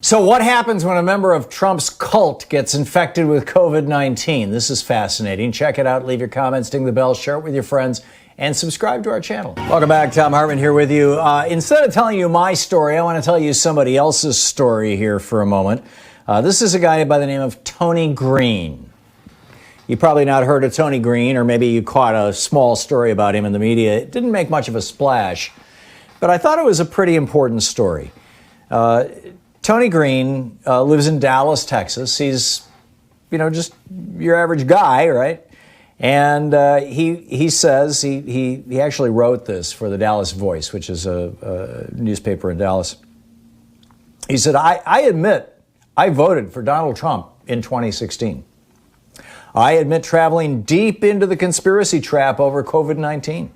So what happens when a member of Trump's cult gets infected with COVID-19? This is fascinating. Check it out. Leave your comments, ding the bell, share it with your friends, and subscribe to our channel. Welcome back. Thom Hartmann here with you. Instead of telling you my story, I want to tell you somebody else's story here for a moment. This is a guy by the name of Tony Green. You probably not heard of Tony Green, or maybe you caught a small story about him in the media. It didn't make much of a splash, but I thought it was a pretty important story. Tony Green lives in Dallas, Texas. He's, just your average guy, right? And he says he actually wrote this for the Dallas Voice, which is a newspaper in Dallas. He said, I admit I voted for Donald Trump in 2016. I admit traveling deep into the conspiracy trap over COVID-19.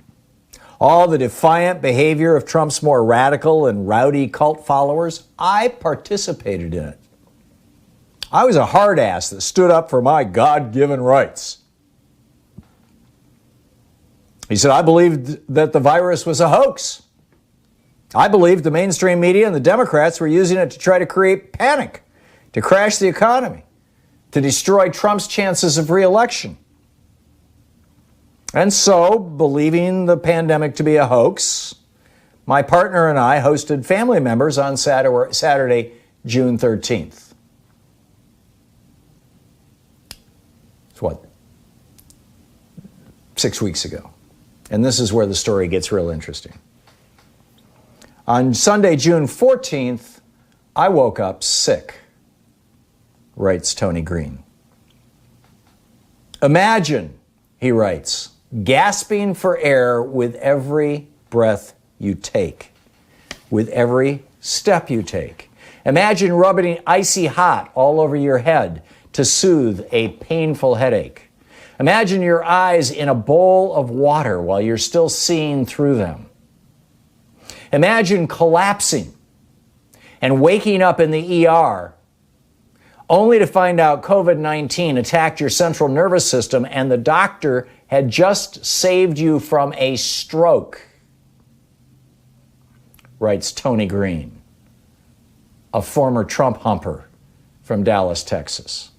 All the defiant behavior of Trump's more radical and rowdy cult followers, I participated in it. I was a hard ass that stood up for my God-given rights. He said, I believed that the virus was a hoax. I believed the mainstream media and the Democrats were using it to try to create panic, to crash the economy, to destroy Trump's chances of re-election. And so, believing the pandemic to be a hoax, my partner and I hosted family members on Saturday, June 13th. It's 6 weeks ago. And this is where the story gets real interesting. On Sunday, June 14th, I woke up sick, writes Tony Green. Imagine, he writes, gasping for air with every breath you take, with every step you take. Imagine rubbing icy hot all over your head to soothe a painful headache. Imagine your eyes in a bowl of water while you're still seeing through them. Imagine collapsing and waking up in the ER only to find out COVID-19 attacked your central nervous system and the doctor had just saved you from a stroke, writes Tony Green, a former Trump humper from Dallas, Texas.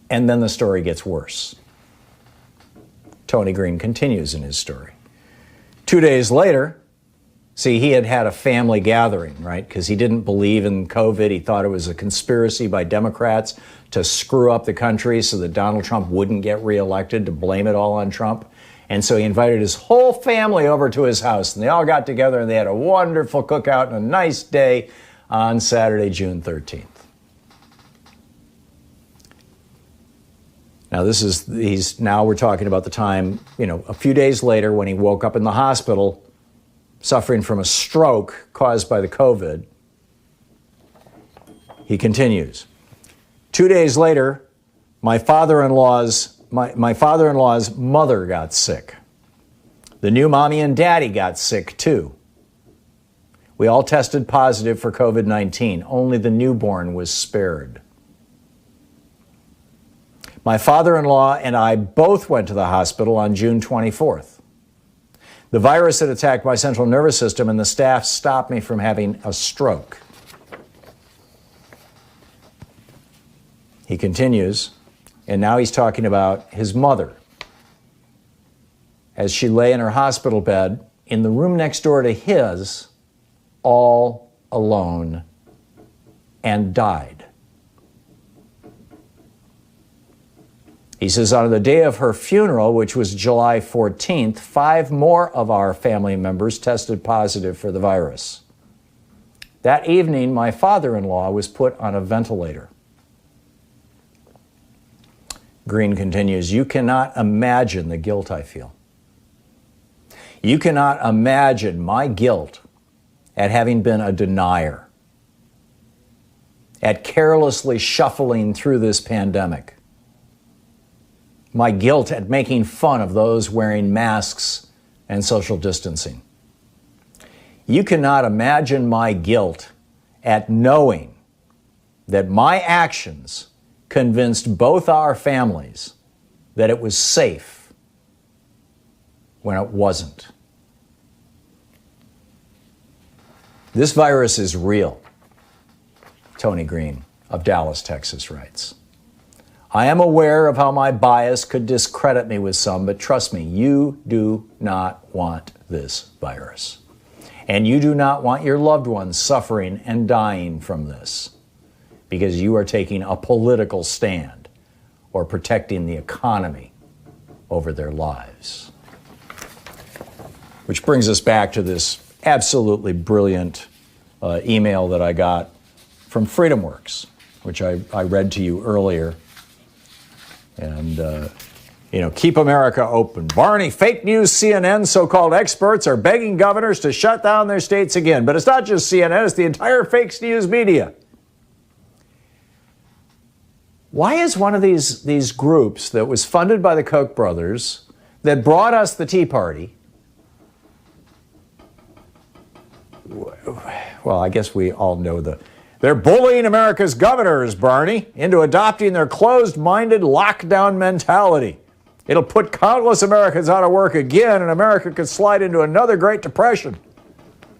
And then the story gets worse. Tony Green continues in his story. 2 days later, see, he had a family gathering, right? Because he didn't believe in COVID. He thought it was a conspiracy by Democrats to screw up the country so that Donald Trump wouldn't get reelected, to blame it all on Trump. And so he invited his whole family over to his house, and they all got together and they had a wonderful cookout and a nice day on Saturday, June 13th. Now now we're talking about the time, a few days later when he woke up in the hospital suffering from a stroke caused by the COVID. He continues. 2 days later, my father-in-law's mother got sick. The new mommy and daddy got sick too. We all tested positive for COVID-19. Only the newborn was spared. My father-in-law and I both went to the hospital on June 24th. The virus had attacked my central nervous system and the staff stopped me from having a stroke. He continues, and now he's talking about his mother. As she lay in her hospital bed in the room next door to his, all alone, and died. He says on the day of her funeral, which was July 14th, 5 more of our family members tested positive for the virus. That evening, my father-in-law was put on a ventilator. Green continues, you cannot imagine the guilt I feel. You cannot imagine my guilt at having been a denier, at carelessly shuffling through this pandemic. My guilt at making fun of those wearing masks and social distancing. You cannot imagine my guilt at knowing that my actions convinced both our families that it was safe when it wasn't. This virus is real, Tony Green of Dallas, Texas writes. I am aware of how my bias could discredit me with some, but trust me, you do not want this virus. And you do not want your loved ones suffering and dying from this because you are taking a political stand or protecting the economy over their lives. Which brings us back to this absolutely brilliant email that I got from FreedomWorks, which I read to you earlier. And, keep America open. Barney, fake news CNN so-called experts are begging governors to shut down their states again. But it's not just CNN, it's the entire fake news media. Why is one of these groups that was funded by the Koch brothers, that brought us the Tea Party, well, I guess we all know they're bullying America's governors, Barney, into adopting their closed-minded lockdown mentality. It'll put countless Americans out of work again, and America could slide into another Great Depression.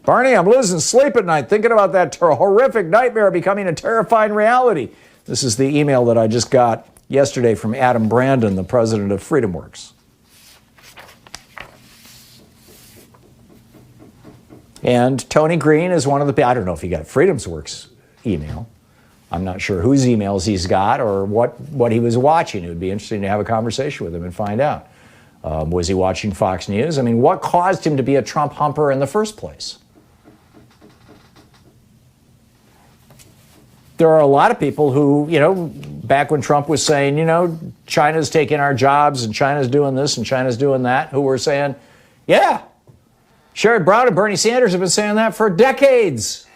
Barney, I'm losing sleep at night thinking about that horrific nightmare becoming a terrifying reality. This is the email that I just got yesterday from Adam Brandon, the president of FreedomWorks. And Tony Green is one of the, I don't know if he got FreedomWorks email. I'm not sure whose emails he's got or what he was watching. It would be interesting to have a conversation with him and find out. Was he watching Fox News? I mean, what caused him to be a Trump humper in the first place? There are a lot of people who, back when Trump was saying, China's taking our jobs and China's doing this and China's doing that, who were saying, yeah, Sherrod Brown and Bernie Sanders have been saying that for decades.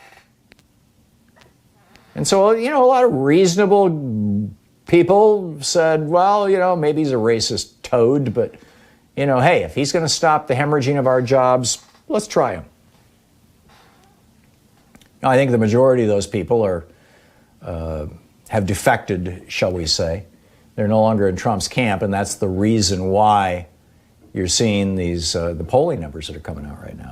And so, a lot of reasonable people said, well, maybe he's a racist toad, but, hey, if he's going to stop the hemorrhaging of our jobs, let's try him. Now, I think the majority of those people have defected, shall we say. They're no longer in Trump's camp, and that's the reason why you're seeing the polling numbers that are coming out right now.